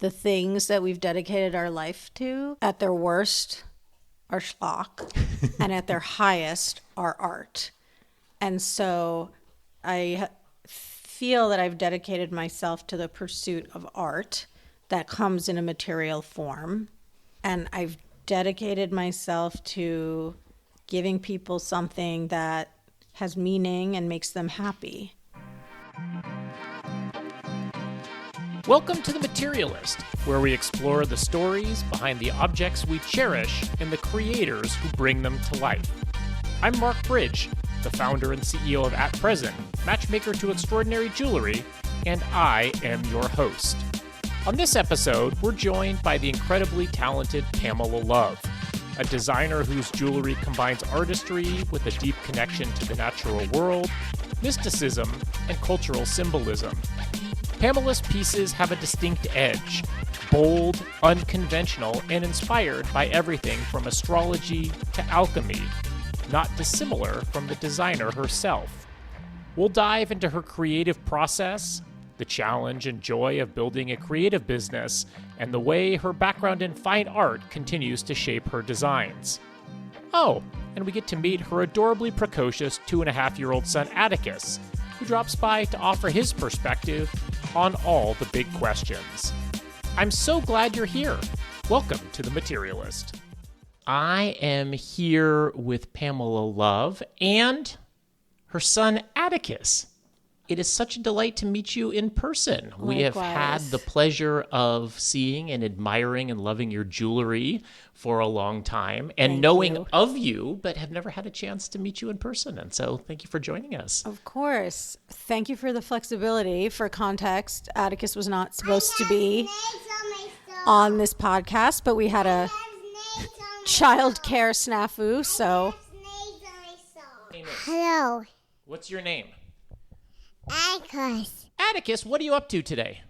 the things that we've dedicated our life to, at their worst, are schlock, and at their highest are art. And so I feel that I've dedicated myself to the pursuit of art that comes in a material form. And I've dedicated myself to giving people something that has meaning and makes them happy. Welcome to The Materialist, where we explore the stories behind the objects we cherish and the creators who bring them to life. I'm Mark Bridge, the founder and CEO of At Present, matchmaker to extraordinary jewelry, and I am your host. On this episode, we're joined by the incredibly talented Pamela Love, a designer whose jewelry combines artistry with a deep connection to the natural world, mysticism, and cultural symbolism. Pamela's pieces have a distinct edge, bold, unconventional, and inspired by everything from astrology to alchemy, not dissimilar from the designer herself. We'll dive into her creative process, the challenge and joy of building a creative business, and the way her background in fine art continues to shape her designs. Oh, and we get to meet her adorably precocious 2.5-year-old son Atticus, who drops by to offer his perspective on all the big questions. I'm so glad you're here. Welcome to The Materialist. I am here with Pamela Love and her son Atticus. It is such a delight to meet you in person. Likewise. We have had the pleasure of seeing and admiring and loving your jewelry for a long time and knowing of you, but have never had a chance to meet you in person. And so thank you for joining us. Of course. Thank you for the flexibility. For context, Atticus was not supposed to be on this podcast, but we had a child care snafu, so. Hello, What's your name? Atticus. Atticus, what are you up to today?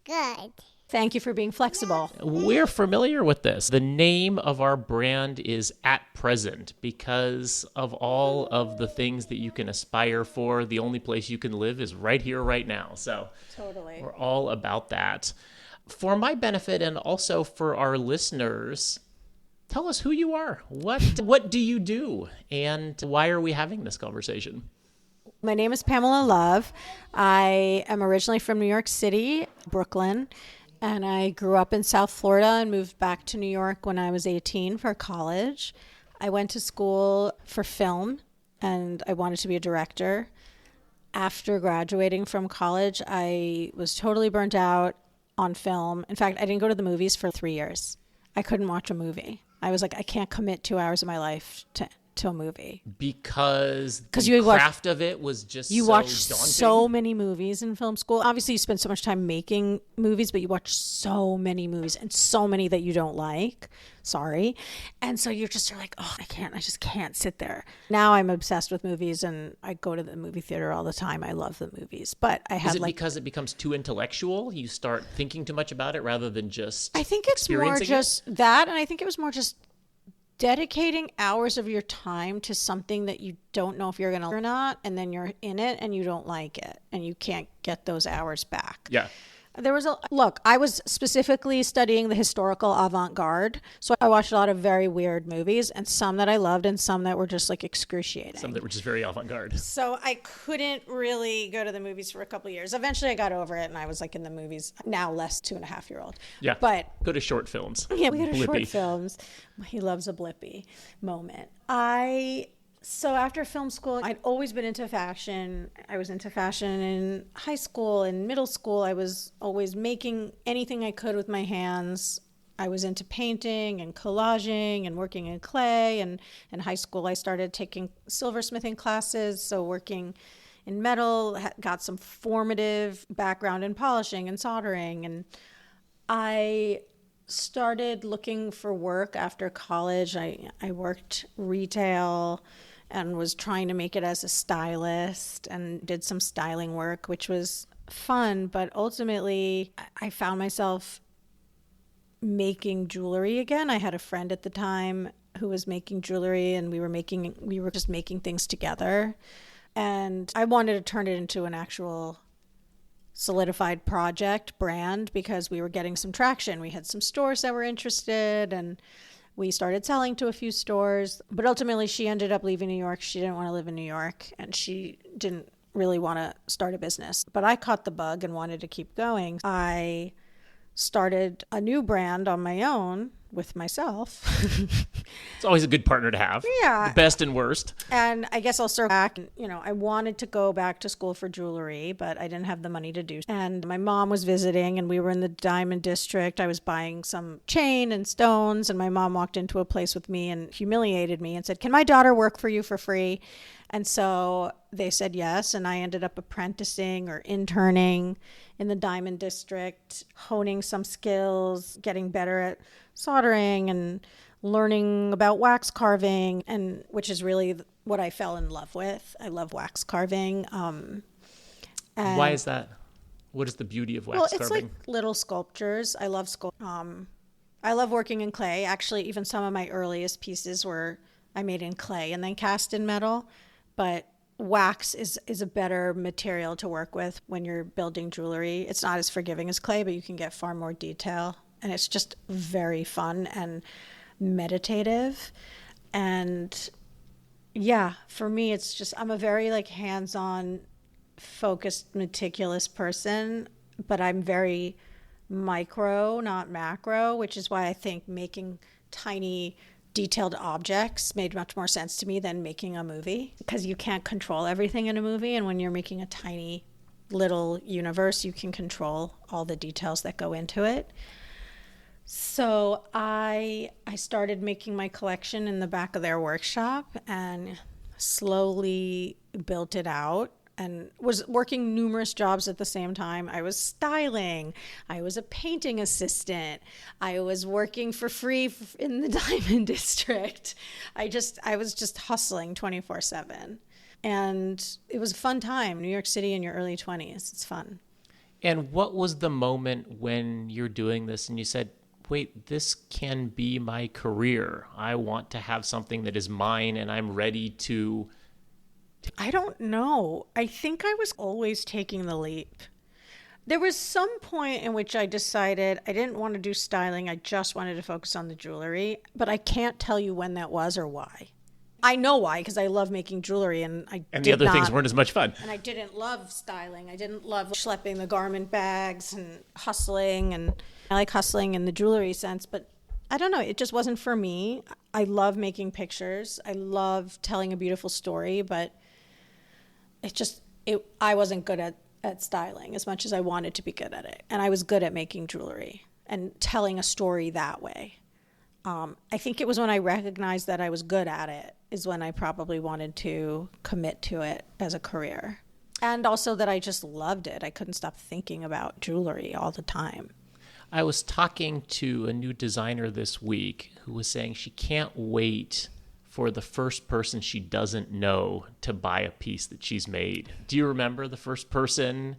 Good. Thank you for being flexible. We're familiar with this. The name of our brand is At Present because of all of the things that you can aspire for. The only place you can live is right here, right now. So Totally. we're all about that. For my benefit and also for our listeners, tell us who you are. What do you do? And why are we having this conversation? My name is Pamela Love. I am originally from New York City, Brooklyn, and I grew up in South Florida and moved back to New York when I was 18 for college. I went to school for film, and I wanted to be a director. After graduating from college, I was totally burnt out on film. In fact, I didn't go to the movies for 3 years. I couldn't watch a movie. I was like, I can't commit 2 hours of my life to a movie Because the craft of it was just you so watch daunting. So many movies in film school. Obviously you spend so much time making movies, but you watch so many movies and so many that you don't like. Sorry. And so you're like, oh, I just can't sit there. Now I'm obsessed with movies and I go to the movie theater all the time. I love the movies, but I had because it becomes too intellectual? You start thinking too much about it rather than just I think it's more just that, and I think it was more just dedicating hours of your time to something that you don't know if you're going to or not, and then you're in it and you don't like it and you can't get those hours back. Yeah. I was specifically studying the historical avant-garde, so I watched a lot of very weird movies, and some that I loved and some that were just like excruciating. Some that were just very avant-garde. So I couldn't really go to the movies for a couple of years. Eventually I got over it and I was like in the movies, now less 2.5-year-old. Yeah. But go to short films. yeah, we go to Blippy. short films. He loves a blippy moment. So after film school, I'd always been into fashion. I was into fashion in high school and middle school. I was always making anything I could with my hands. I was into painting and collaging and working in clay. And in high school, I started taking silversmithing classes. So working in metal, got some formative background in polishing and soldering. And I started looking for work after college. I worked retail and was trying to make it as a stylist and did some styling work, which was fun. But ultimately, I found myself making jewelry again. I had a friend at the time who was making jewelry, and we were just making things together. And I wanted to turn it into an actual solidified project brand because we were getting some traction. We had some stores that were interested and we started selling to a few stores. But ultimately, she ended up leaving New York. She didn't want to live in New York and she didn't really want to start a business. But I caught the bug and wanted to keep going. I started a new brand on my own with myself. It's always a good partner to have. Yeah. The best and worst. And I guess I'll circle back. You know, I wanted to go back to school for jewelry, but I didn't have the money to do. And my mom was visiting and we were in the diamond district. I was buying some chain and stones and my mom walked into a place with me and humiliated me and said, "Can my daughter work for you for free?" And so they said yes. And I ended up apprenticing or interning in the diamond district, honing some skills, getting better at soldering and learning about wax carving, and which is really what I fell in love with. I love wax carving. And why is that? What is the beauty of wax carving? Well, it's like little sculptures. I love I love working in clay. Actually, even some of my earliest pieces were I made in clay and then cast in metal. But wax is a better material to work with when you're building jewelry. It's not as forgiving as clay, but you can get far more detail. And it's just very fun and meditative. And yeah, for me, it's just, I'm a very like hands-on, focused, meticulous person, but I'm very micro, not macro, which is why I think making tiny detailed objects made much more sense to me than making a movie, because you can't control everything in a movie. And when you're making a tiny little universe, you can control all the details that go into it. So I started making my collection in the back of their workshop and slowly built it out and was working numerous jobs at the same time. I was styling. I was a painting assistant. I was working for free in the diamond district. I was just hustling 24/7. And it was a fun time. New York City in your early 20s. It's fun. And what was the moment when you're doing this and you said, wait, this can be my career. I want to have something that is mine and I'm ready to... I don't know. I think I was always taking the leap. There was some point in which I decided I didn't want to do styling. I just wanted to focus on the jewelry, but I can't tell you when that was or why. I know why, because I love making jewelry and the other things weren't as much fun. And I didn't love styling. I didn't love schlepping the garment bags and hustling. And I like hustling in the jewelry sense, but I don't know. It just wasn't for me. I love making pictures. I love telling a beautiful story, but I wasn't good at styling as much as I wanted to be good at it. And I was good at making jewelry and telling a story that way. I think it was when I recognized that I was good at it is when I probably wanted to commit to it as a career. And also that I just loved it. I couldn't stop thinking about jewelry all the time. I was talking to a new designer this week who was saying she can't wait for the first person she doesn't know to buy a piece that she's made. Do you remember the first person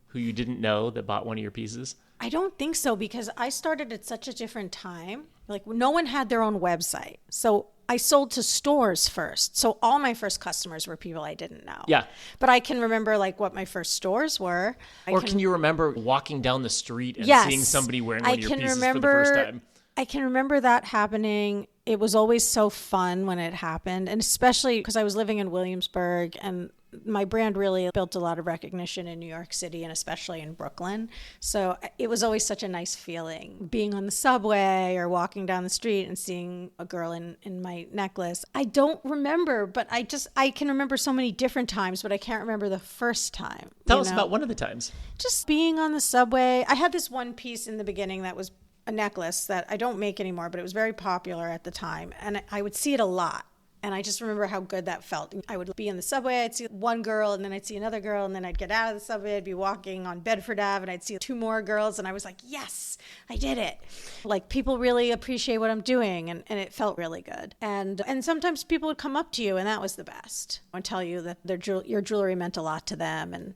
who you didn't know that bought one of your pieces? I don't think so, because I started at such a different time. Like, no one had their own website. So I sold to stores first. So all my first customers were people I didn't know. Yeah. But I can remember like what my first stores were. Can you remember walking down the street and seeing somebody wearing one of your pieces for the first time? I can remember that happening. It was always so fun when it happened. And especially because I was living in Williamsburg and my brand really built a lot of recognition in New York City and especially in Brooklyn. So it was always such a nice feeling being on the subway or walking down the street and seeing a girl in my necklace. I don't remember, but I can remember so many different times, but I can't remember the first time. Tell us about one of the times. Just being on the subway. I had this one piece in the beginning that was a necklace that I don't make anymore, but it was very popular at the time. And I would see it a lot. And I just remember how good that felt. I would be in the subway, I'd see one girl, and then I'd see another girl, and then I'd get out of the subway, I'd be walking on Bedford Ave, and I'd see two more girls, and I was like, yes, I did it. Like, people really appreciate what I'm doing, and it felt really good. And sometimes people would come up to you, and that was the best, and tell you that your jewelry meant a lot to them. And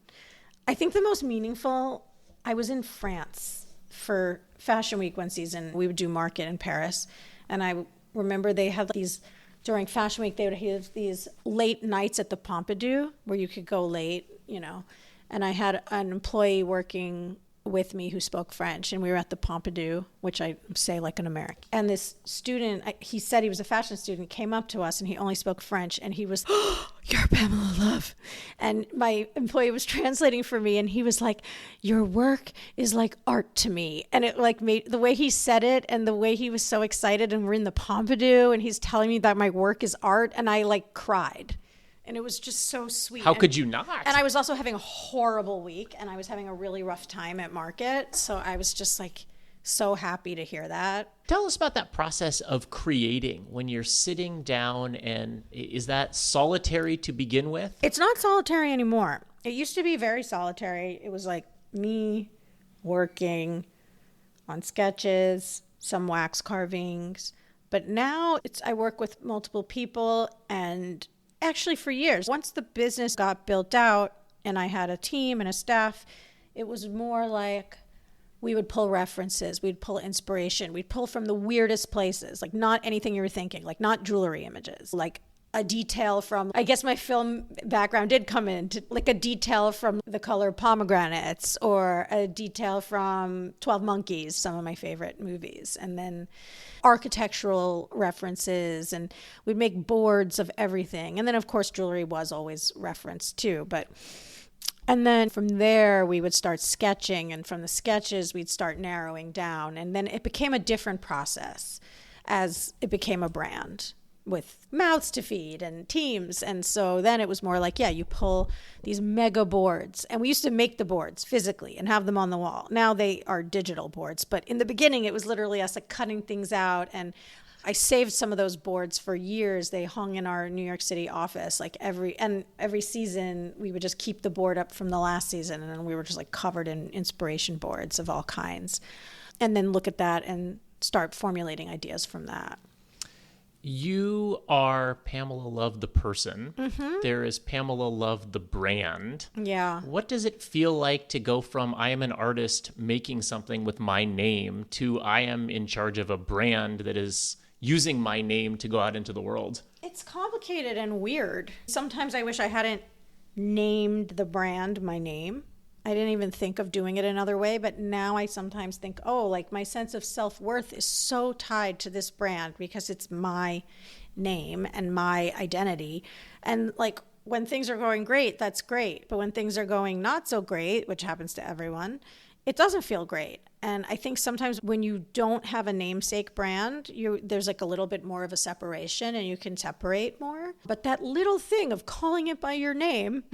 I think the most meaningful, I was in France for Fashion Week one season. We would do market in Paris, and I remember they had these... During Fashion Week, they would have these late nights at the Pompidou where you could go late, And I had an employee working with me who spoke French, and we were at the Pompidou, which I say like an American. And this student, he said he was a fashion student, came up to us, and he only spoke French, and he was, "Oh, you're Pamela Love." And my employee was translating for me, and he was like, "Your work is like art to me." And it like made the way he said it and the way he was so excited, and we're in the Pompidou, and he's telling me that my work is art, and I like cried. And it was just so sweet. How could you not? And I was also having a horrible week, and I was having a really rough time at market. So I was just like so happy to hear that. Tell us about that process of creating when you're sitting down, and is that solitary to begin with? It's not solitary anymore. It used to be very solitary. It was like me working on sketches, some wax carvings. But now I work with multiple people, and actually for years, once the business got built out and I had a team and a staff, it was more like we would pull references, we'd pull inspiration, we'd pull from the weirdest places, like not anything you were thinking, like not jewelry images, like a detail from, I guess my film background did come in, like a detail from The Color Pomegranates, or a detail from 12 Monkeys, some of my favorite movies, and then architectural references, and we'd make boards of everything. And then of course jewelry was always referenced too, and then from there we would start sketching, and from the sketches we'd start narrowing down, and then it became a different process as it became a brand with mouths to feed and teams. And so then it was more like, you pull these mega boards, and we used to make the boards physically and have them on the wall. Now they are digital boards, but in the beginning it was literally us like cutting things out. And I saved some of those boards for years. They hung in our New York City office, like every season we would just keep the board up from the last season, and then we were just like covered in inspiration boards of all kinds, and then look at that and start formulating ideas from that. You are Pamela Love the person. Mm-hmm. There is Pamela Love the brand. Yeah. What does it feel like to go from I am an artist making something with my name to I am in charge of a brand that is using my name to go out into the world? It's complicated and weird. Sometimes I wish I hadn't named the brand my name. I didn't even think of doing it another way, but now I sometimes think, like my sense of self-worth is so tied to this brand because it's my name and my identity. And like when things are going great, that's great. But when things are going not so great, which happens to everyone, it doesn't feel great. And I think sometimes when you don't have a namesake brand, there's like a little bit more of a separation, and you can separate more. But that little thing of calling it by your name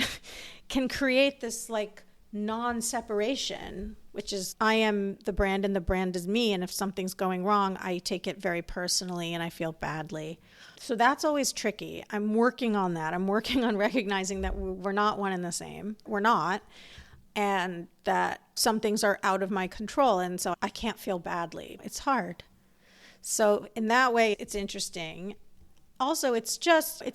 can create this like non-separation, which is I am the brand and the brand is me. And if something's going wrong, I take it very personally and I feel badly. So that's always tricky. I'm working on that. I'm working on recognizing that we're not one and the same. We're not. And that some things are out of my control. And so I can't feel badly. It's hard. So in that way, it's interesting. Also, it's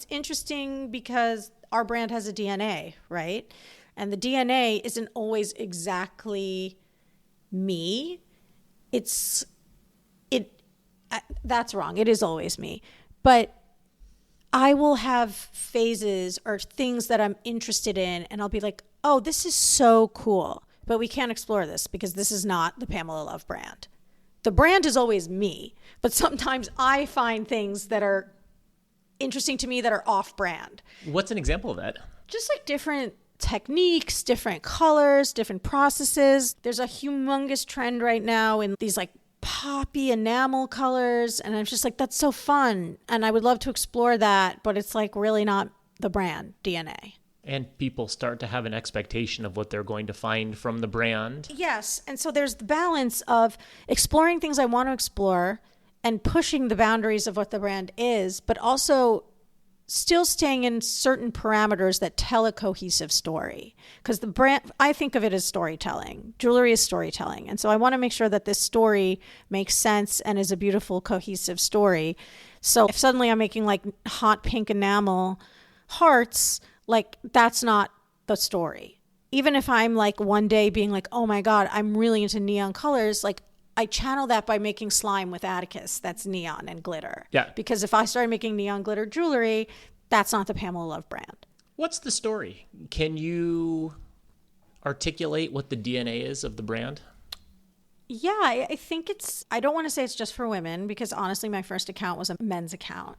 interesting because our brand has a DNA, right? And the DNA isn't always exactly me. That's wrong. It is always me. But I will have phases or things that I'm interested in, and I'll be like, oh, this is so cool. But we can't explore this because this is not the Pamela Love brand. The brand is always me. But sometimes I find things that are interesting to me that are off brand. What's an example of that? Just like different techniques, different colors, different processes. There's a humongous trend right now in these like poppy enamel colors, and I'm just like, that's so fun, and I would love to explore that, but it's like really not the brand DNA. And people start to have an expectation of what they're going to find from the brand. Yes, and so there's the balance of exploring things I want to explore and pushing the boundaries of what the brand is, but also still staying in certain parameters that tell a cohesive story. Because the brand, I think of it as storytelling. Jewelry is storytelling. And so I want to make sure that this story makes sense and is a beautiful, cohesive story. So if suddenly I'm making like hot pink enamel hearts, like that's not the story. Even if I'm like one day being like, oh my God, I'm really into neon colors, like I channel that by making slime with Atticus that's neon and glitter. Yeah. Because if I started making neon glitter jewelry, that's not the Pamela Love brand. What's the story? Can you articulate what the DNA is of the brand? Yeah, I think I don't want to say it's just for women because honestly, my first account was a men's account.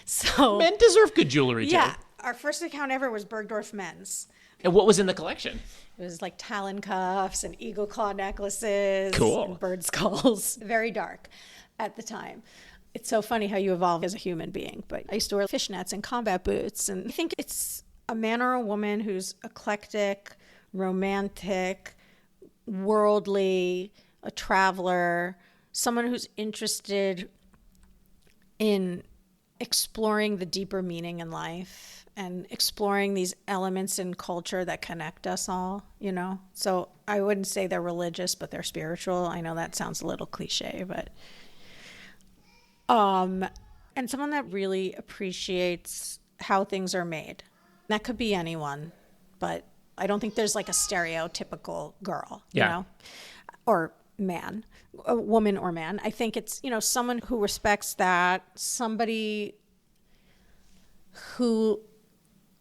So Men deserve good jewelry too. yeah, our first account ever was Bergdorf Men's. And what was in the collection? It was like talon cuffs and eagle claw necklaces. Cool. And bird skulls. Very dark at the time. It's so funny how you evolve as a human being. But I used to wear fishnets and combat boots. And I think it's a man or a woman who's eclectic, romantic, worldly, a traveler, someone who's interested in exploring the deeper meaning in life and exploring these elements in culture that connect us all, you know? So I wouldn't say they're religious, but they're spiritual. I know that sounds a little cliche, but and someone that really appreciates how things are made. That could be anyone, but I don't think there's like a stereotypical girl, you know, or man, a woman or man. I think it's, you know, someone who respects that, somebody who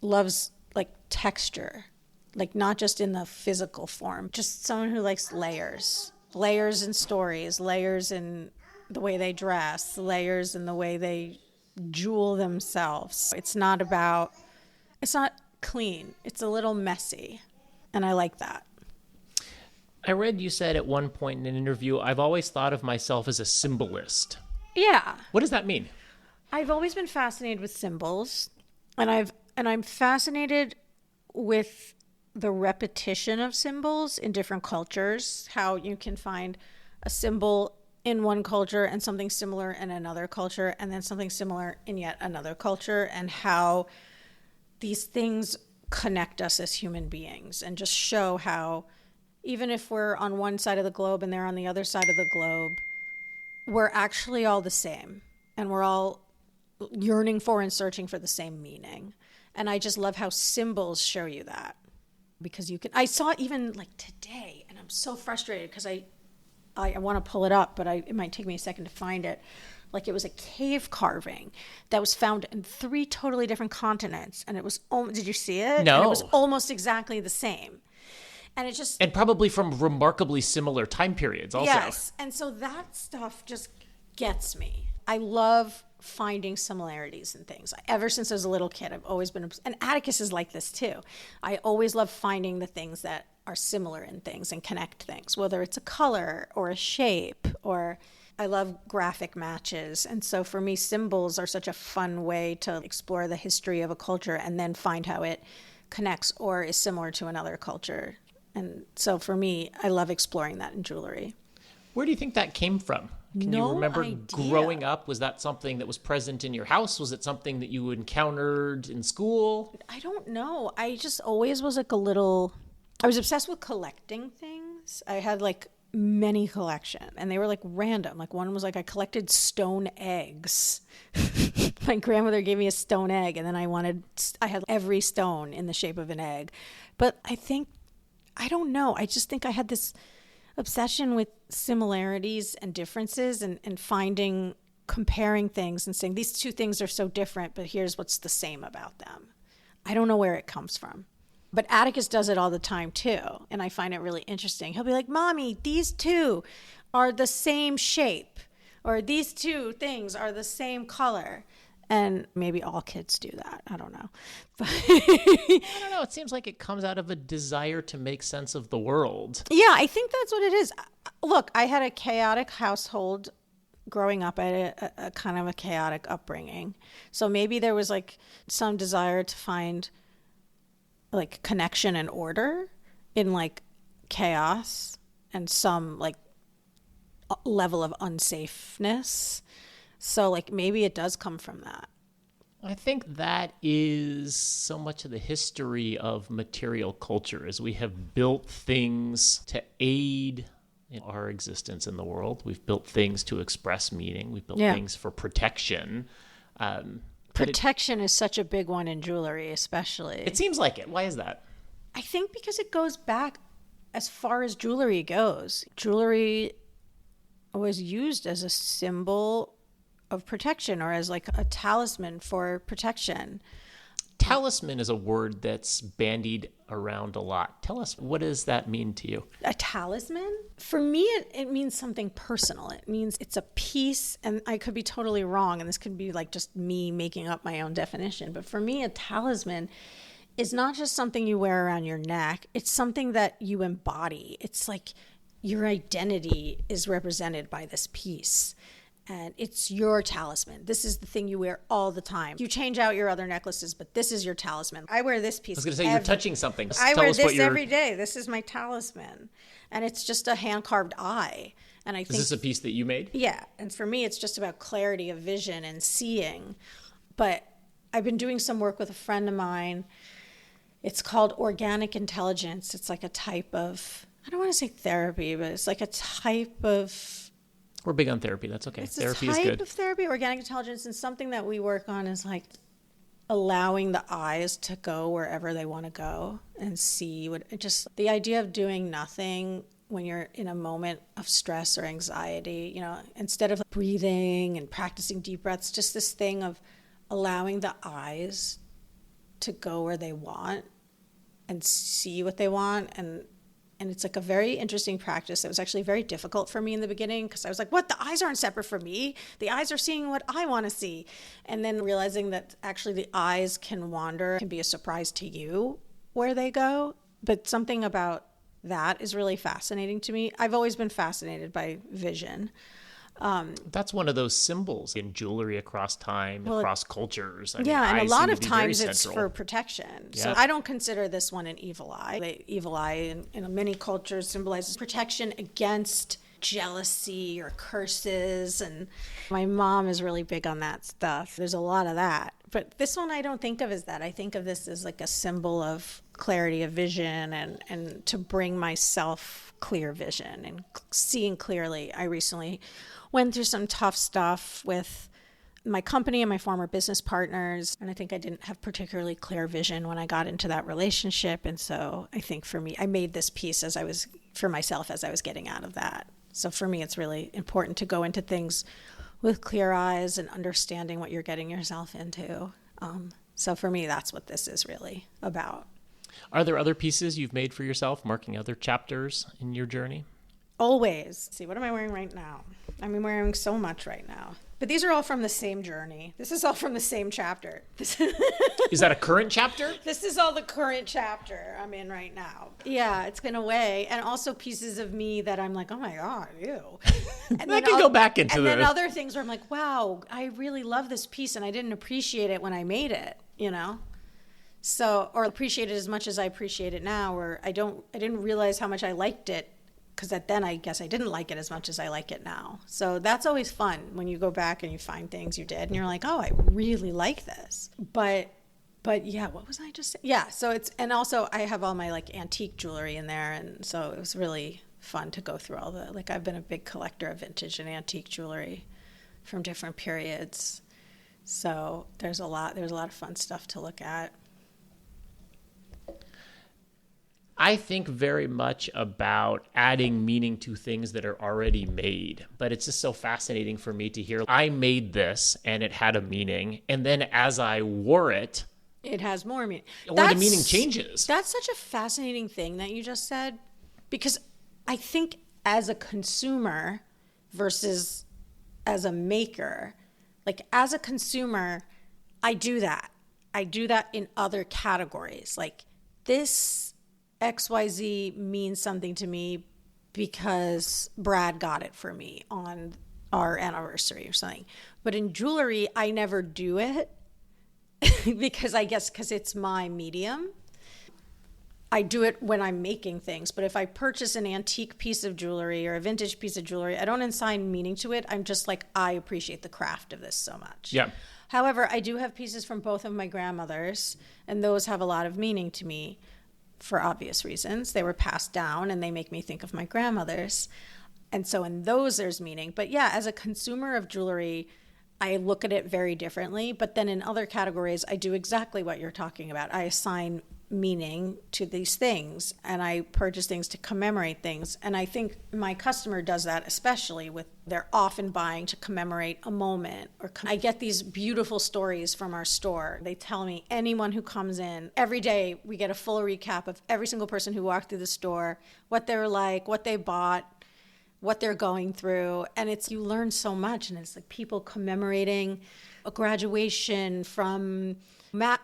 loves like texture, like not just in the physical form, just someone who likes layers in stories, layers in the way they dress, layers in the way they jewel themselves. It's not clean. It's a little messy. And I like that. I read you said at one point in an interview, I've always thought of myself as a symbolist. Yeah. What does that mean? I've always been fascinated with symbols, and I'm fascinated with the repetition of symbols in different cultures, how you can find a symbol in one culture and something similar in another culture, and then something similar in yet another culture, and how these things connect us as human beings and just show how even if we're on one side of the globe and they're on the other side of the globe, we're actually all the same, and we're all yearning for and searching for the same meaning. And I just love how symbols show you that, because I saw it even like today, and I'm so frustrated because I want to pull it up, but it might take me a second to find it. Like it was a cave carving that was found in 3 totally different continents, and it was did you see it? No. And it was almost exactly the same. And it just... And probably from remarkably similar time periods also. Yes. And so that stuff just gets me. I love finding similarities in things. Ever since I was a little kid, I've always been... And Atticus is like this too. I always love finding the things that are similar in things and connect things, whether it's a color or a shape, or... I love graphic matches. And so for me, symbols are such a fun way to explore the history of a culture and then find how it connects or is similar to another culture. And so for me, I love exploring that in jewelry. Where do you think that came from? Can you remember growing up? Was that something that was present in your house? Was it something that you encountered in school? I don't know. I just always was like I was obsessed with collecting things. I had like many collections, and they were like random. Like one was like I collected stone eggs. My grandmother gave me a stone egg, and then I had every stone in the shape of an egg. But I don't know. I just think I had this obsession with similarities and differences and comparing things and saying these 2 things are so different, but here's what's the same about them. I don't know where it comes from. But Atticus does it all the time too, and I find it really interesting. He'll be like, Mommy, these 2 are the same shape, or these 2 things are the same color. And maybe all kids do that. I don't know. But I don't know. It seems like it comes out of a desire to make sense of the world. Yeah, I think that's what it is. Look, I had a chaotic household growing up. I had a kind of a chaotic upbringing. So maybe there was like some desire to find like connection and order in like chaos and some like level of unsafeness. So like maybe it does come from that. I think that is so much of the history of material culture, is we have built things to aid in our existence in the world. We've built things to express meaning. We've built things for protection. Protection is such a big one in jewelry, especially. It seems like it. Why is that? I think because it goes back as far as jewelry goes. Jewelry was used as a symbol of protection, or as like a talisman for protection. Talisman is a word that's bandied around a lot. Tell us, what does that mean to you? A talisman? For me, it means something personal. It means it's a piece, and I could be totally wrong, and this could be like just me making up my own definition. But for me, a talisman is not just something you wear around your neck. It's something that you embody. It's like your identity is represented by this piece. And it's your talisman. This is the thing you wear all the time. You change out your other necklaces, but this is your talisman. I wear this piece. I was going to say, you're touching something. I wear this every day. This is my talisman. And it's just a hand-carved eye. And I think, is this a piece that you made? Yeah. And for me, it's just about clarity of vision and seeing. But I've been doing some work with a friend of mine. It's called organic intelligence. It's like a type of, I don't want to say therapy, but it's like a type of, we're big on therapy. That's okay. it's Therapy a is type good. of therapy, organic intelligence, and something that we work on is like allowing the eyes to go wherever they want to go and see what, just the idea of doing nothing when you're in a moment of stress or anxiety, you know, instead of breathing and practicing deep breaths, just this thing of allowing the eyes to go where they want and see what they want. And it's like a very interesting practice. It was actually very difficult for me in the beginning because I was like, what? The eyes aren't separate from me. The eyes are seeing what I want to see. And then realizing that actually the eyes can wander, can be a surprise to you where they go. But something about that is really fascinating to me. I've always been fascinated by vision. That's one of those symbols in jewelry across time, across cultures. I mean, and a lot of seem to be times very it's central. for protection. Yeah. So I don't consider this one an evil eye. The evil eye in many cultures symbolizes protection against jealousy or curses. And my mom is really big on that stuff. There's a lot of that. But this one I don't think of as that. I think of this as like a symbol of clarity of vision and to bring myself clear vision and seeing clearly. I recently went through some tough stuff with my company and my former business partners. And I think I didn't have particularly clear vision when I got into that relationship. And so I think for me, I made this piece for myself as I was getting out of that. So for me, it's really important to go into things with clear eyes and understanding what you're getting yourself into. So for me, that's what this is really about. Are there other pieces you've made for yourself, marking other chapters in your journey? Always. See, what am I wearing right now? I'm wearing so much right now. But these are all from the same journey. This is all from the same chapter. Is that a current chapter? This is all the current chapter I'm in right now. Yeah, it's been a way. And also pieces of me that I'm like, oh my God, ew. And I can go back into And this. then other things where I'm like, wow, I really love this piece and I didn't appreciate it when I made it, you know? So, or appreciate it as much as I appreciate it now, or I didn't realize how much I liked it, because then I guess I didn't like it as much as I like it now. So that's always fun when you go back and you find things you did and you're like, oh, I really like this. But yeah, what was I just saying? Yeah, so and also I have all my like antique jewelry in there, and so it was really fun to go through I've been a big collector of vintage and antique jewelry from different periods. So there's a lot of fun stuff to look at. I think very much about adding meaning to things that are already made, but it's just so fascinating for me to hear, I made this and it had a meaning, and then as I wore it, it has more meaning. Or the meaning changes. That's such a fascinating thing that you just said, because I think as a consumer versus as a maker, like as a consumer, I do that. I do that in other categories. Like this XYZ means something to me because Brad got it for me on our anniversary or something. But in jewelry, I never do it because it's my medium. I do it when I'm making things. But if I purchase an antique piece of jewelry or a vintage piece of jewelry, I don't assign meaning to it. I'm just like, I appreciate the craft of this so much. Yeah. However, I do have pieces from both of my grandmothers, and those have a lot of meaning to me. For obvious reasons. They were passed down and they make me think of my grandmothers. And so in those there's meaning. But yeah, as a consumer of jewelry, I look at it very differently. But then in other categories, I do exactly what you're talking about. I assign meaning to these things, and I purchase things to commemorate things. And I think my customer does that, especially with, they're often buying to commemorate a moment. Or I get these beautiful stories from our store. They tell me, anyone who comes in, every day we get a full recap of every single person who walked through the store, what they were like, what they bought, what they're going through. And it's, you learn so much. And it's like people commemorating a graduation from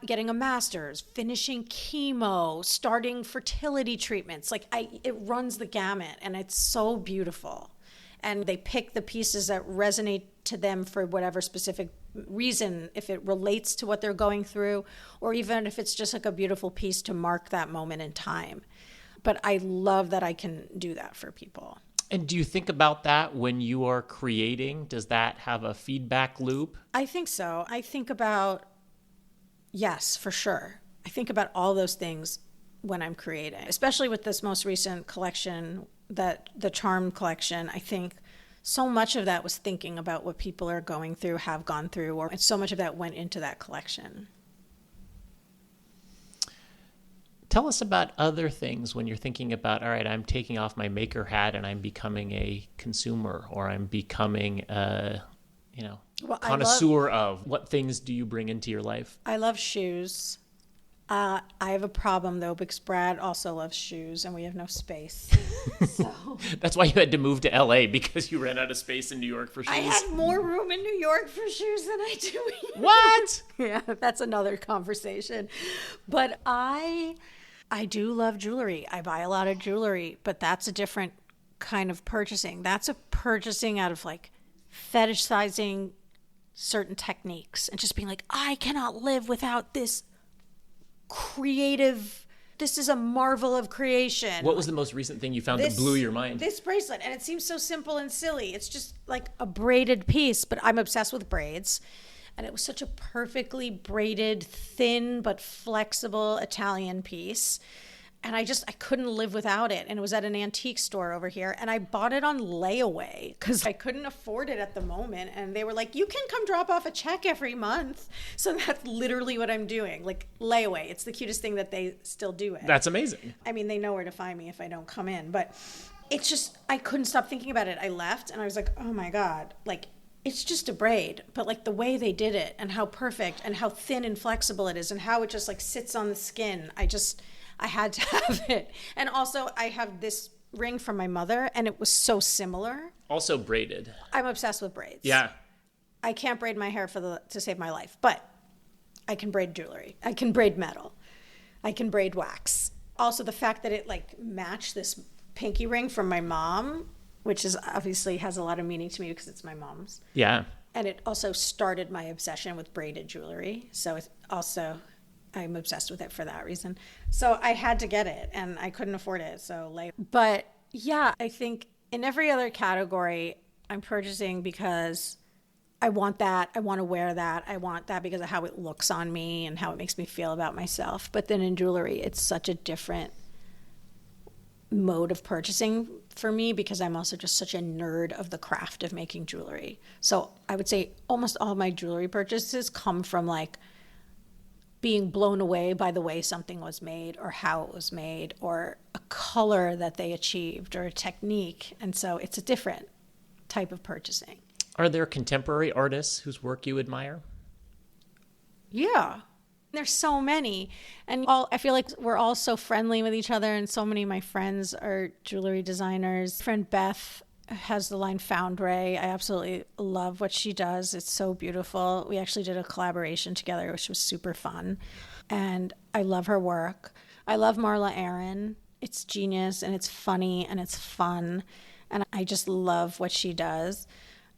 getting a master's, finishing chemo, starting fertility treatments. Like it runs the gamut, and it's so beautiful. And they pick the pieces that resonate to them for whatever specific reason, if it relates to what they're going through, or even if it's just like a beautiful piece to mark that moment in time. But I love that I can do that for people. And do you think about that when you are creating? Does that have a feedback loop? I think so. I think about, yes, for sure. I think about all those things when I'm creating, especially with this most recent collection, that the Charm collection. I think so much of that was thinking about what people are going through, have gone through, and so much of that went into that collection. Tell us about other things when you're thinking about, all right, I'm taking off my maker hat and I'm becoming a consumer, or I'm becoming a, connoisseur of. What things do you bring into your life? I love shoes. I have a problem, though, because Brad also loves shoes, and we have no space. So That's why you had to move to LA, because you ran out of space in New York for shoes. I had more room in New York for shoes than I do here. What? Yeah, that's another conversation. But I do love jewelry. I buy a lot of jewelry, but that's a different kind of purchasing. That's a purchasing out of like fetishizing certain techniques and just being like, I cannot live without this creative, this is a marvel of creation. What was the most recent thing you found that blew your mind? This bracelet, and it seems so simple and silly. It's just like a braided piece, but I'm obsessed with braids. And it was such a perfectly braided, thin but flexible Italian piece. And I couldn't live without it. And it was at an antique store over here. And I bought it on layaway because I couldn't afford it at the moment. And they were like, you can come drop off a check every month. So that's literally what I'm doing. Like layaway. It's the cutest thing that they still do it. That's amazing. I mean, they know where to find me if I don't come in. But it's just, I couldn't stop thinking about it. I left and I was like, oh my God. Like, it's just a braid, but like the way they did it and how perfect and how thin and flexible it is and how it just like sits on the skin. I had to have it. And also I have this ring from my mother and it was so similar. Also braided. I'm obsessed with braids. Yeah. I can't braid my hair to save my life, but I can braid jewelry. I can braid metal. I can braid wax. Also the fact that it like matched this pinky ring from my mom, which is obviously has a lot of meaning to me because it's my mom's. Yeah. And it also started my obsession with braided jewelry. So it's also, I'm obsessed with it for that reason. So I had to get it and I couldn't afford it. But yeah, I think in every other category, I'm purchasing because I want that. I want to wear that. I want that because of how it looks on me and how it makes me feel about myself. But then in jewelry, it's such a different mode of purchasing for me because I'm also just such a nerd of the craft of making jewelry. So I would say almost all my jewelry purchases come from like being blown away by the way something was made or how it was made or a color that they achieved or a technique. And so it's a different type of purchasing. Are there contemporary artists whose work you admire? Yeah. There's so many. And I feel like we're all so friendly with each other. And so many of my friends are jewelry designers. Friend Beth has the line Foundry. I absolutely love what she does. It's so beautiful. We actually did a collaboration together, which was super fun. And I love her work. I love Marla Aaron. It's genius and it's funny and it's fun. And I just love what she does.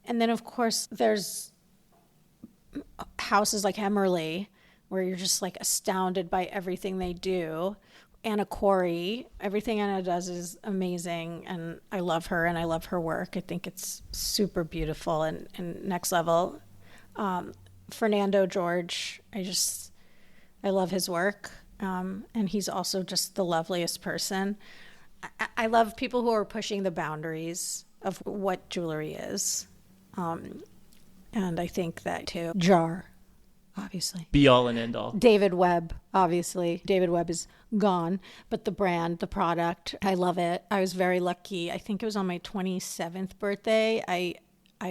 And then, of course, there's houses like Emmerly, where you're just like astounded by everything they do. Anna Corey, everything Anna does is amazing, and I love her and I love her work. I think it's super beautiful and next level. Fernando George, I love his work, and he's also just the loveliest person. I love people who are pushing the boundaries of what jewelry is, and I think that too. Jar. obviously. Be all and end all. David Webb, obviously. David Webb is gone, but the brand, the product, I love it. I was very lucky. I think it was on my 27th birthday. I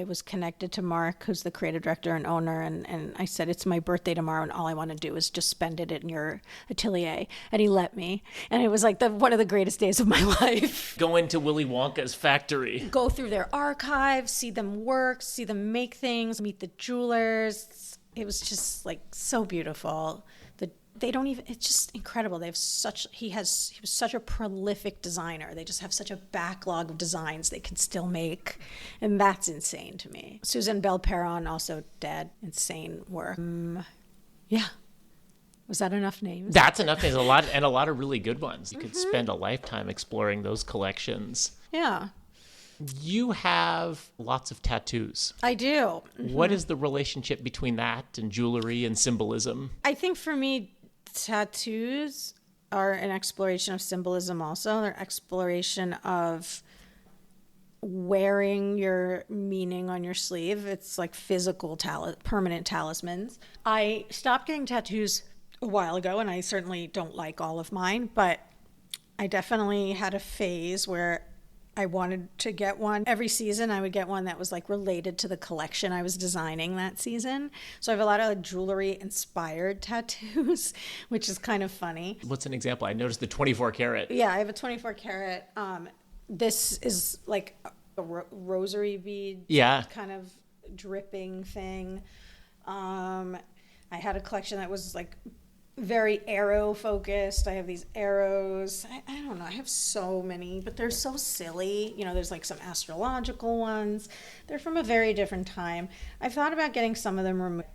was connected to Mark, who's the creative director and owner, and I said, it's my birthday tomorrow, and all I want to do is just spend it in your atelier. And he let me. And it was like one of the greatest days of my life. Go into Willy Wonka's factory. Go through their archives, see them work, see them make things, meet the jewelers. It was just like so beautiful. It's just incredible. He was such a prolific designer. They just have such a backlog of designs they can still make. And that's insane to me. Susan Bell Perron, also dead. Insane work. Yeah. Was that enough names? That's enough names. A lot of really good ones. You could spend a lifetime exploring those collections. Yeah. You have lots of tattoos. I do. What is the relationship between that and jewelry and symbolism? I think for me, tattoos are an exploration of symbolism also. They're exploration of wearing your meaning on your sleeve. It's like physical, permanent talismans. I stopped getting tattoos a while ago, and I certainly don't like all of mine, but I definitely had a phase where I wanted to get one. Every season I would get one that was like related to the collection I was designing that season. So I have a lot of jewelry inspired tattoos, which is kind of funny. What's an example? I noticed the 24 karat. Yeah, I have a 24 karat. This is like a rosary bead kind of dripping thing. I had a collection that was like very arrow focused. I have these arrows. I don't know. I have so many, but they're so silly. There's like some astrological ones. They're from a very different time. I've thought about getting some of them removed.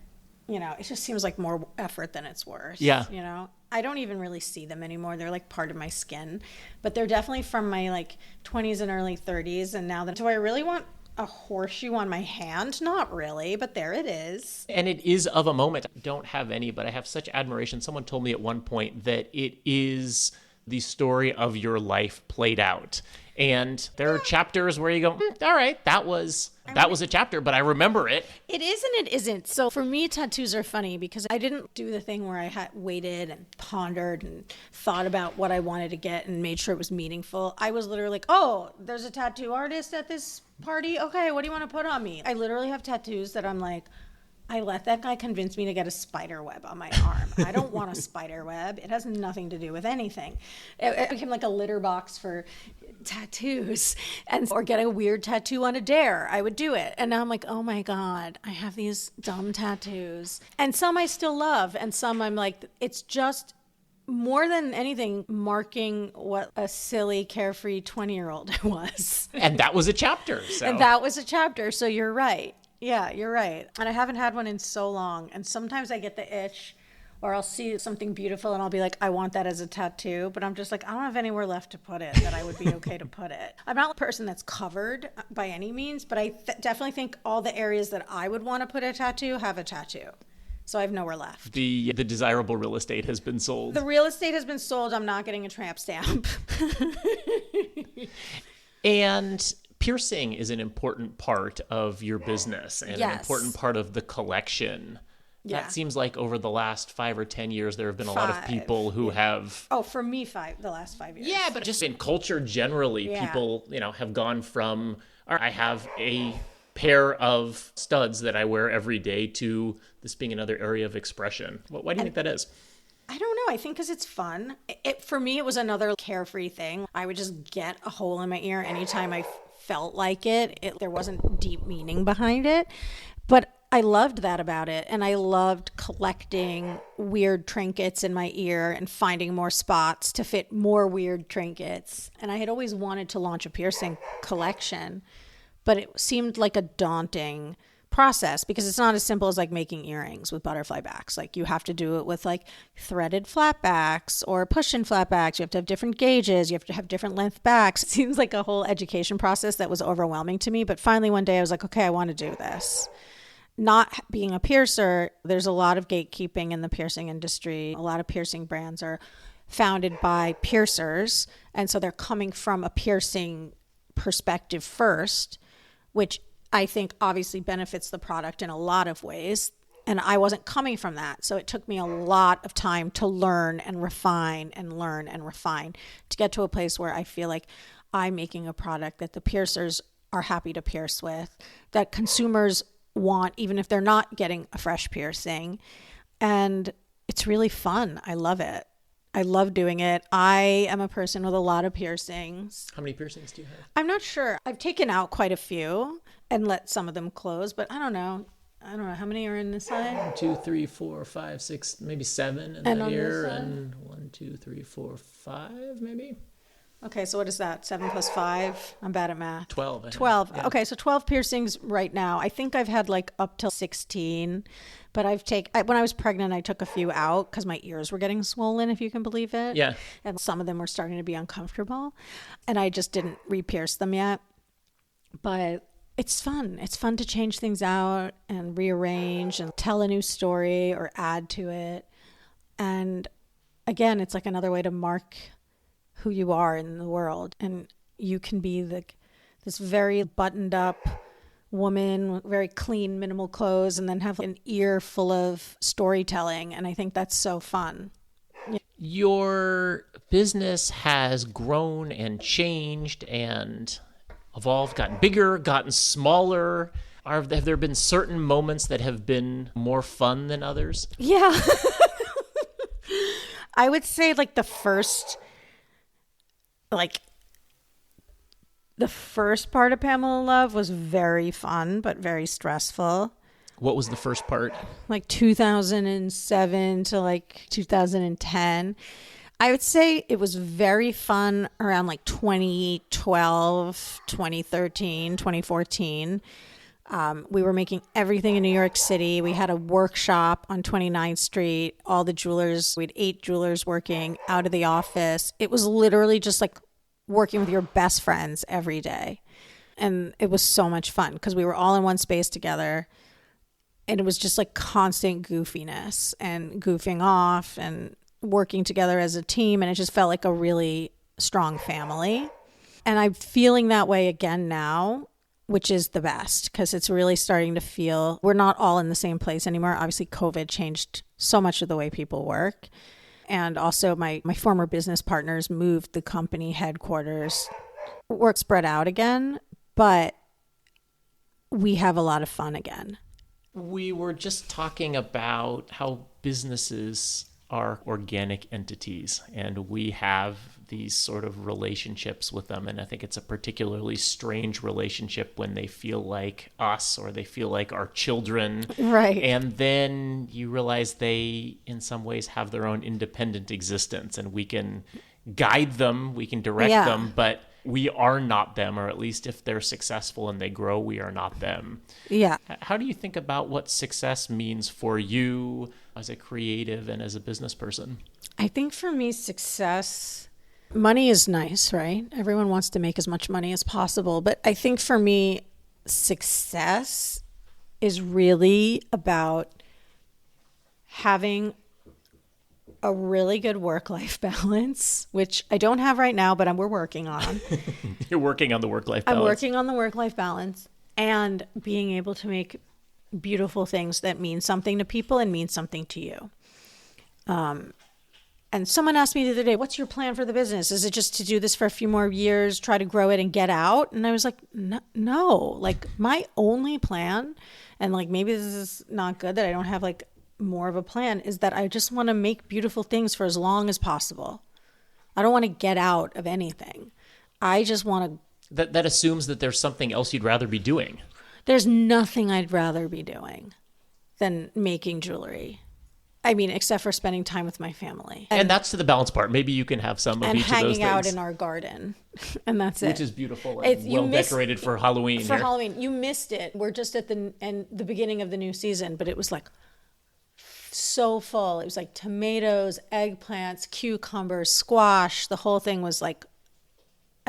It just seems like more effort than it's worth. Yeah. I don't even really see them anymore. They're like part of my skin, but they're definitely from my like 20s and early 30s. And now do I really want a horseshoe on my hand? Not really, but there it is. And it is of a moment. I don't have any, but I have such admiration. Someone told me at one point that it is the story of your life played out. And there are chapters where you go, all right, that was a chapter, but I remember it. It is and it isn't. So for me, tattoos are funny because I didn't do the thing where I had waited and pondered and thought about what I wanted to get and made sure it was meaningful. I was literally like, oh, there's a tattoo artist at this party. Okay, what do you want to put on me? I literally have tattoos that I'm like, I let that guy convince me to get a spider web on my arm. I don't want a spider web. It has nothing to do with anything. It became like a litter box for tattoos, or get a weird tattoo on a dare. I would do it. And now I'm like, oh my God, I have these dumb tattoos. And some I still love. And some I'm like, it's just more than anything marking what a silly, carefree 20-year-old I was. And that was a chapter. So you're right. Yeah, you're right. And I haven't had one in so long. And sometimes I get the itch, or I'll see something beautiful and I'll be like, I want that as a tattoo. But I'm just like, I don't have anywhere left to put it that I would be okay to put it. I'm not a person that's covered by any means, but I definitely think all the areas that I would want to put a tattoo have a tattoo. So I have nowhere left. The desirable real estate has been sold. The real estate has been sold. I'm not getting a tramp stamp. And piercing is an important part of your business and an important part of the collection. Yeah. That seems like over the last 5 or 10 years, there have been a lot of people who have... Oh, for me, the last 5 years. Yeah, but just in culture generally, people, have gone from, I have a pair of studs that I wear every day to this being another area of expression. Why do you think that is? I don't know. I think because it's fun. For me, it was another carefree thing. I would just get a hole in my ear anytime I felt like it. There wasn't deep meaning behind it. But I loved that about it. And I loved collecting weird trinkets in my ear and finding more spots to fit more weird trinkets. And I had always wanted to launch a piercing collection, but it seemed like a daunting process because it's not as simple as like making earrings with butterfly backs. Like you have to do it with like threaded flat backs or push-in flat backs. You have to have different gauges. You have to have different length backs. It seems like a whole education process that was overwhelming to me. But finally one day I was like, okay, I want to do this. Not being a piercer, there's a lot of gatekeeping in the piercing industry. A lot of piercing brands are founded by piercers. And so they're coming from a piercing perspective first, which I think obviously benefits the product in a lot of ways. And I wasn't coming from that. So it took me a lot of time to learn and refine and learn and refine to get to a place where I feel like I'm making a product that the piercers are happy to pierce with, that consumers want, even if they're not getting a fresh piercing. And it's really fun. I love it. I love doing it. I am a person with a lot of piercings. How many piercings do you have? I'm not sure. I've taken out quite a few and let some of them close, but I don't know. How many are in this side? 1, 2, 3, 4, 5, 6, maybe 7 in And that on ear, this side? and 1, 2, 3, 4, 5, maybe Okay, so what is that? 7 plus 5? I'm bad at math. 12. I think. 12. Yeah. Okay, so 12 piercings right now. I think I've had like up till 16, but when I was pregnant, I took a few out because my ears were getting swollen, if you can believe it. Yeah. And some of them were starting to be uncomfortable, and I just didn't re-pierce them yet. But it's fun. It's fun to change things out and rearrange and tell a new story or add to it. And again, it's like another way to mark who you are in the world. And you can be this very buttoned up woman with very clean, minimal clothes, and then have an ear full of storytelling. And I think that's so fun. Your business has grown and changed and evolved, gotten bigger, gotten smaller. Have there been certain moments that have been more fun than others? Yeah. I would say the first part of Pamela Love was very fun, but very stressful. What was the first part? 2007 to 2010. I would say it was very fun around 2012, 2013, 2014. We were making everything in New York City. We had a workshop on 29th Street. All the jewelers, we had 8 jewelers working out of the office. It was literally just working with your best friends every day. And it was so much fun because we were all in one space together. And it was just constant goofiness and goofing off and working together as a team. And it just felt like a really strong family. And I'm feeling that way again now, which is the best because it's really starting to feel we're not all in the same place anymore. Obviously, COVID changed so much of the way people work. And also my former business partners moved the company headquarters. Work spread out again, but we have a lot of fun again. We were just talking about how businesses are organic entities, and we have these sort of relationships with them. And I think it's a particularly strange relationship when they feel like us or they feel like our children. Right. And then you realize they, in some ways, have their own independent existence, and we can guide them, we can direct them, but we are not them, or at least if they're successful and they grow, we are not them. Yeah. How do you think about what success means for you as a creative and as a business person? I think for me, success, money is nice, right? Everyone wants to make as much money as possible. But I think for me, success is really about having a really good work-life balance, which I don't have right now, but we're working on. You're working on the work-life balance. I'm working on the work-life balance and being able to make beautiful things that mean something to people and mean something to you. And someone asked me the other day, what's your plan for the business? Is it just to do this for a few more years, try to grow it and get out? And I was like, no, my only plan, and maybe this is not good that I don't have more of a plan, is that I just want to make beautiful things for as long as possible. I don't want to get out of anything. I just want to. That assumes that there's something else you'd rather be doing. There's nothing I'd rather be doing than making jewelry. I mean, except for spending time with my family. And that's to the balance part. Maybe you can have some of each of those things. And hanging out in our garden. And that's it. Which is beautiful and well decorated for Halloween. Halloween. You missed it. We're just at the beginning of the new season, but it was so full. It was tomatoes, eggplants, cucumbers, squash. The whole thing was a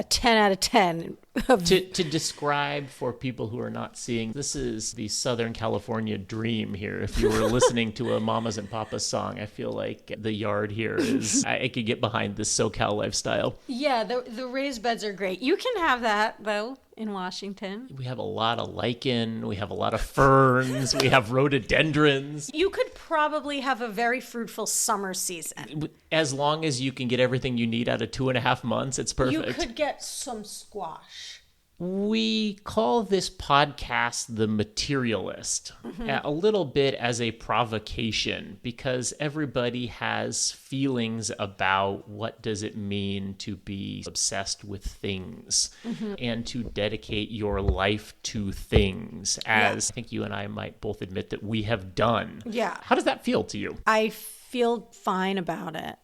10 out of 10. To describe for people who are not seeing, this is the Southern California dream here. If you were listening to a Mamas and Papas song, I feel like the yard here is, I could get behind this SoCal lifestyle. Yeah, the raised beds are great. You can have that, though, in Washington. We have a lot of lichen, we have a lot of ferns, we have rhododendrons. You could probably have a very fruitful summer season. As long as you can get everything you need out of 2.5 months, it's perfect. You could get some squash. We call this podcast The Materialist, a little bit as a provocation, because everybody has feelings about what does it mean to be obsessed with things and to dedicate your life to things, as I think you and I might both admit that we have done. Yeah. How does that feel to you? I feel fine about it.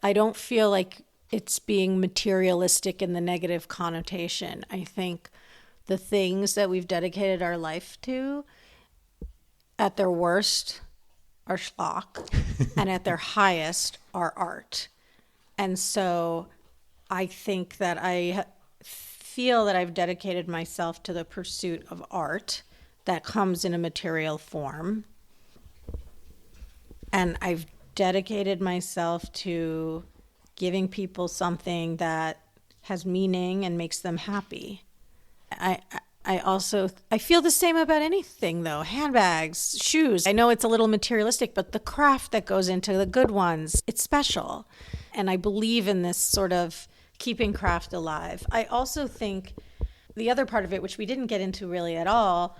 I don't feel like it's being materialistic in the negative connotation. I think the things that we've dedicated our life to, at their worst, are schlock, and at their highest are art. And so I think that I feel that I've dedicated myself to the pursuit of art that comes in a material form. And I've dedicated myself to giving people something that has meaning and makes them happy. I feel the same about anything, though. Handbags, shoes. I know it's a little materialistic, but the craft that goes into the good ones, it's special. And I believe in this sort of keeping craft alive. I also think the other part of it, which we didn't get into really at all,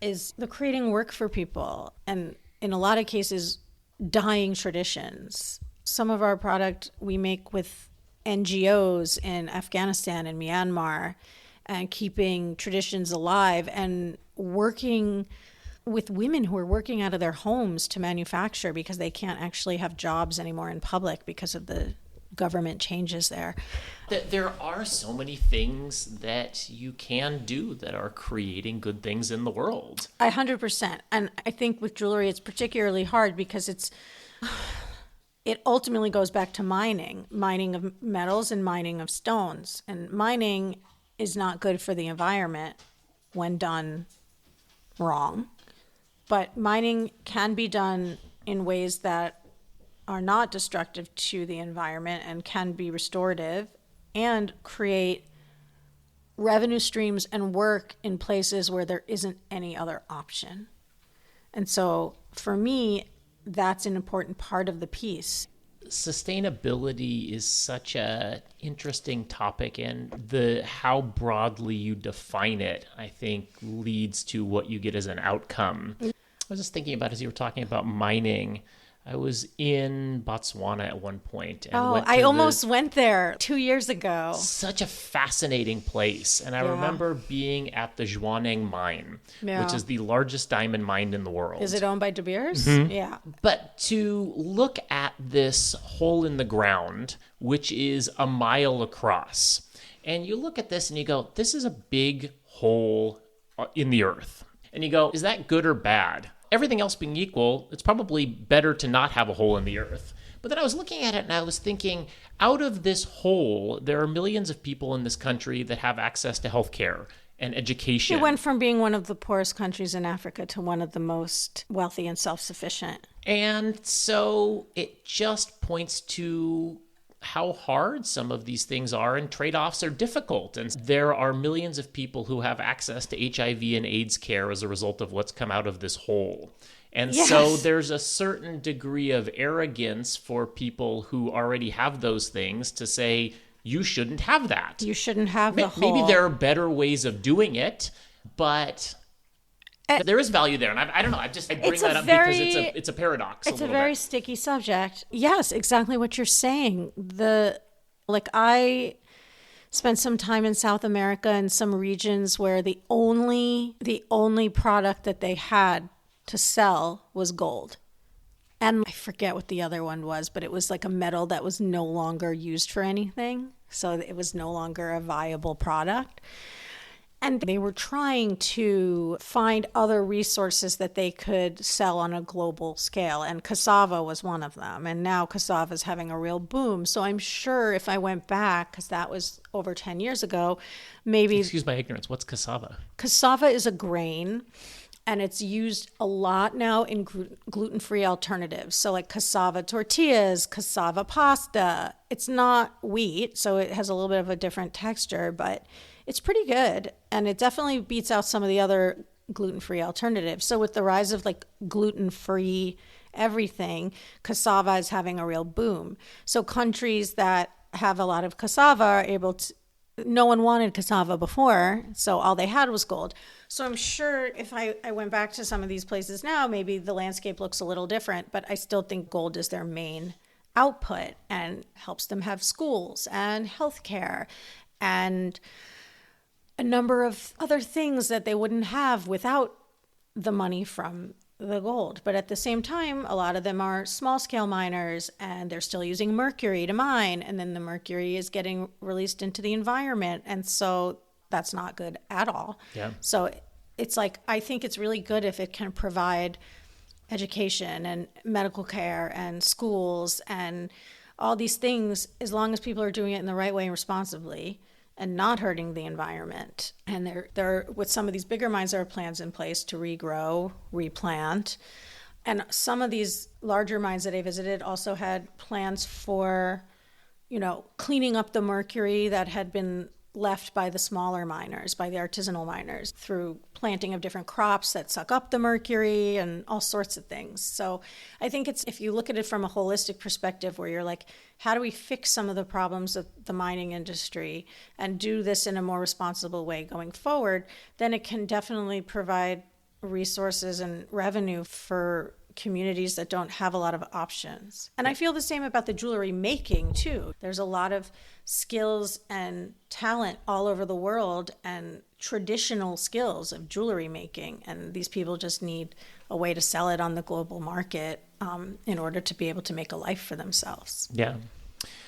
is the creating work for people. And in a lot of cases, dying traditions. Some of our product we make with NGOs in Afghanistan and Myanmar, and keeping traditions alive and working with women who are working out of their homes to manufacture because they can't actually have jobs anymore in public because of the government changes there. There are so many things that you can do that are creating good things in the world. 100%. And I think with jewelry, it's particularly hard because it ultimately goes back to mining of metals and mining of stones. And mining is not good for the environment when done wrong. But mining can be done in ways that are not destructive to the environment and can be restorative and create revenue streams and work in places where there isn't any other option. And so for me, that's an important part of the piece. Sustainability is such a interesting topic, and how broadly you define it, I think, leads to what you get as an outcome. I was just thinking about, as you were talking about mining, I was in Botswana at one point. And I almost went there 2 years ago. Such a fascinating place. And I remember being at the Zhuaneng mine, which is the largest diamond mine in the world. Is it owned by De Beers? Mm-hmm. Yeah. But to look at this hole in the ground, which is a mile across, and you look at this and you go, this is a big hole in the earth. And you go, is that good or bad? Everything else being equal, it's probably better to not have a hole in the earth. But then I was looking at it and I was thinking, out of this hole, there are millions of people in this country that have access to healthcare and education. It went from being one of the poorest countries in Africa to one of the most wealthy and self-sufficient. And so it just points to how hard some of these things are, and trade-offs are difficult. And there are millions of people who have access to HIV and AIDS care as a result of what's come out of this hole. And so there's a certain degree of arrogance for people who already have those things to say, you shouldn't have that. You shouldn't have the hole. Maybe there are better ways of doing it, but there is value there. And I don't know, I bring that up because it's a paradox. It's a very sticky subject. Yes, exactly what you're saying. I spent some time in South America in some regions where the only product that they had to sell was gold. And I forget what the other one was, but it was like a metal that was no longer used for anything. So it was no longer a viable product. And they were trying to find other resources that they could sell on a global scale. And cassava was one of them. And now cassava is having a real boom. So I'm sure if I went back, because that was over 10 years ago, maybe... Excuse my ignorance. What's cassava? Cassava is a grain, and it's used a lot now in gluten-free alternatives. So like cassava tortillas, cassava pasta. It's not wheat, so it has a little bit of a different texture, but it's pretty good. And it definitely beats out some of the other gluten-free alternatives. So with the rise of like gluten-free everything, cassava is having a real boom. So countries that have a lot of cassava are able to... No one wanted cassava before, so all they had was gold. So I'm sure if I went back to some of these places now, maybe the landscape looks a little different, but I still think gold is their main output and helps them have schools and healthcare and a number of other things that they wouldn't have without the money from the gold. But at the same time, a lot of them are small scale miners and they're still using mercury to mine. And then the mercury is getting released into the environment. And so that's not good at all. Yeah. So it's like, I think it's really good if it can provide education and medical care and schools and all these things, as long as people are doing it in the right way and responsibly and not hurting the environment. And there, with some of these bigger mines, there are plans in place to regrow, replant. And some of these larger mines that I visited also had plans for, cleaning up the mercury that had been left by the smaller miners, by the artisanal miners, through planting of different crops that suck up the mercury and all sorts of things. So I think if you look at it from a holistic perspective where you're like, how do we fix some of the problems of the mining industry and do this in a more responsible way going forward, then it can definitely provide resources and revenue for communities that don't have a lot of options. And I feel the same about the jewelry making too. There's a lot of skills and talent all over the world and traditional skills of jewelry making. And these people just need a way to sell it on the global market in order to be able to make a life for themselves. Yeah.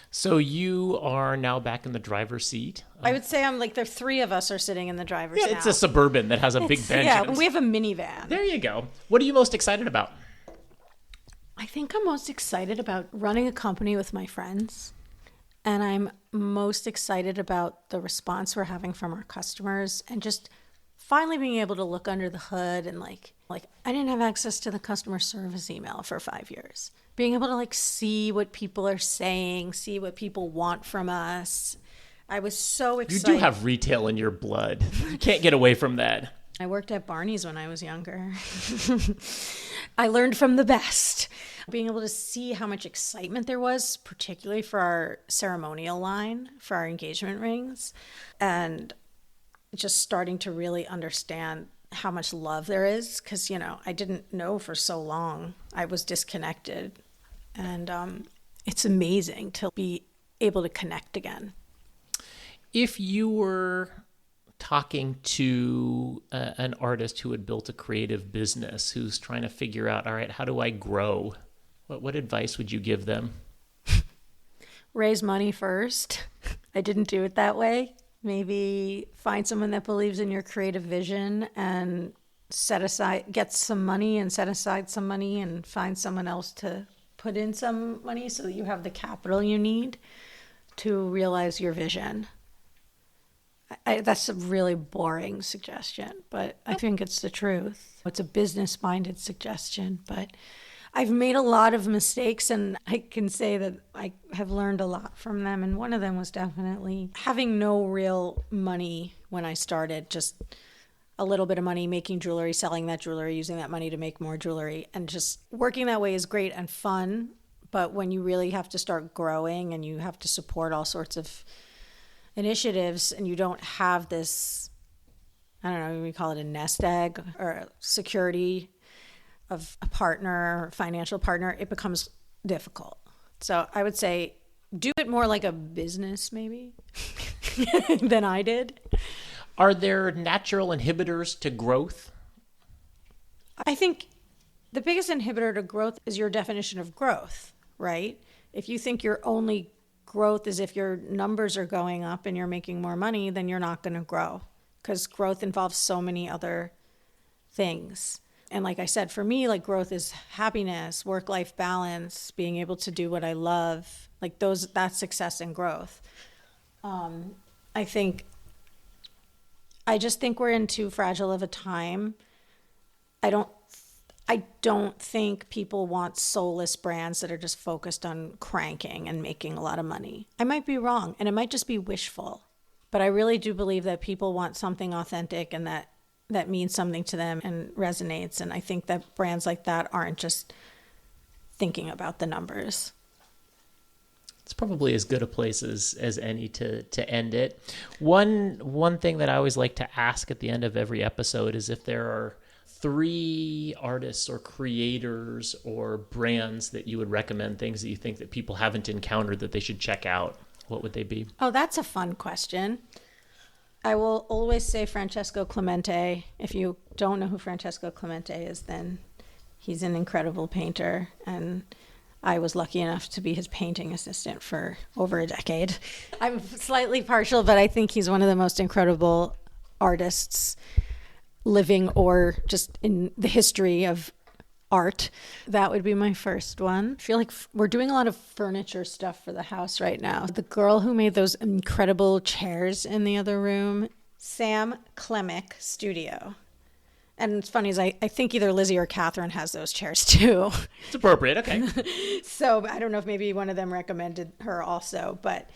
So you are now back in the driver's seat. I would say there are three of us are sitting in the driver's seat. Yeah, it's a Suburban that has a big bench. Yeah, we have a minivan. There you go. What are you most excited about? I think I'm most excited about running a company with my friends. And I'm most excited about the response we're having from our customers and just finally being able to look under the hood and like I didn't have access to the customer service email for 5 years. Being able to see what people are saying, see what people want from us. I was so excited. You do have retail in your blood. You can't get away from that. I worked at Barney's when I was younger. I learned from the best. Being able to see how much excitement there was, particularly for our ceremonial line, for our engagement rings, and just starting to really understand how much love there is, because, I didn't know for so long. I was disconnected, and it's amazing to be able to connect again. If you were talking to an artist who had built a creative business, who's trying to figure out, all right, how do I grow? What advice would you give them? Raise money first. I didn't do it that way. Maybe find someone that believes in your creative vision and get some money and set aside some money and find someone else to put in some money so that you have the capital you need to realize your vision. That's a really boring suggestion, but I think it's the truth. It's a business-minded suggestion, but I've made a lot of mistakes, and I can say that I have learned a lot from them. And one of them was definitely having no real money when I started, just a little bit of money, making jewelry, selling that jewelry, using that money to make more jewelry. And just working that way is great and fun. But when you really have to start growing and you have to support all sorts of initiatives and you don't have this, I don't know, we call it a nest egg or a security of a partner, financial partner, it becomes difficult. So I would say do it more like a business maybe than I did. Are there natural inhibitors to growth? I think the biggest inhibitor to growth is your definition of growth, right? If you think your only growth is if your numbers are going up and you're making more money, then you're not going to grow. because growth involves so many other things. And like I said, for me, like growth is happiness, work-life balance, being able to do what I love, like that's success and growth. I just think we're in too fragile of a time. I don't think people want soulless brands that are just focused on cranking and making a lot of money. I might be wrong, and it might just be wishful, but I really do believe that people want something authentic and that means something to them and resonates. And I think that brands like that aren't just thinking about the numbers. It's probably as good a place as any to end it. One thing that I always like to ask at the end of every episode is if there are 3 artists or creators or brands that you would recommend, things that you think that people haven't encountered that they should check out, what would they be? Oh, that's a fun question. I will always say Francesco Clemente. If you don't know who Francesco Clemente is, then he's an incredible painter, and I was lucky enough to be his painting assistant for over a decade. I'm slightly partial, but I think he's one of the most incredible artists living or just in the history of art. That would be my first one. I feel like we're doing a lot of furniture stuff for the house right now. The girl who made those incredible chairs in the other room, Sam Klemick Studio. And it's funny is I think either Lizzie or Catherine has those chairs too. It's appropriate, okay. So I don't know if maybe one of them recommended her also, but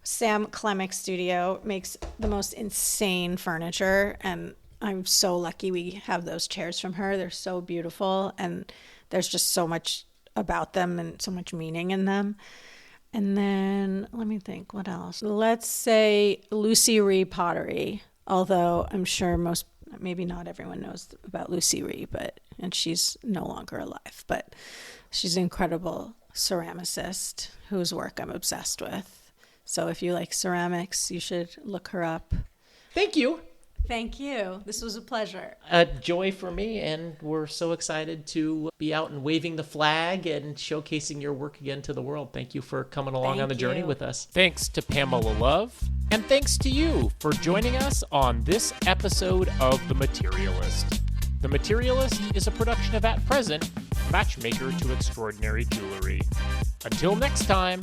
Sam Klemick Studio makes the most insane furniture, and I'm so lucky we have those chairs from her. They're so beautiful, and there's just so much about them and so much meaning in them. And then let me think, what else? Let's say Lucy Ree Pottery, although I'm sure maybe not everyone knows about Lucy Ree, and she's no longer alive, but she's an incredible ceramicist whose work I'm obsessed with. So if you like ceramics, you should look her up. Thank you. Thank you. This was a pleasure. A joy for me, and we're so excited to be out and waving the flag and showcasing your work again to the world. Thank you for coming along on the journey with us. Thanks to Pamela Love, and thanks to you for joining us on this episode of The Materialist. The Materialist is a production of At Present, matchmaker to extraordinary jewelry. Until next time,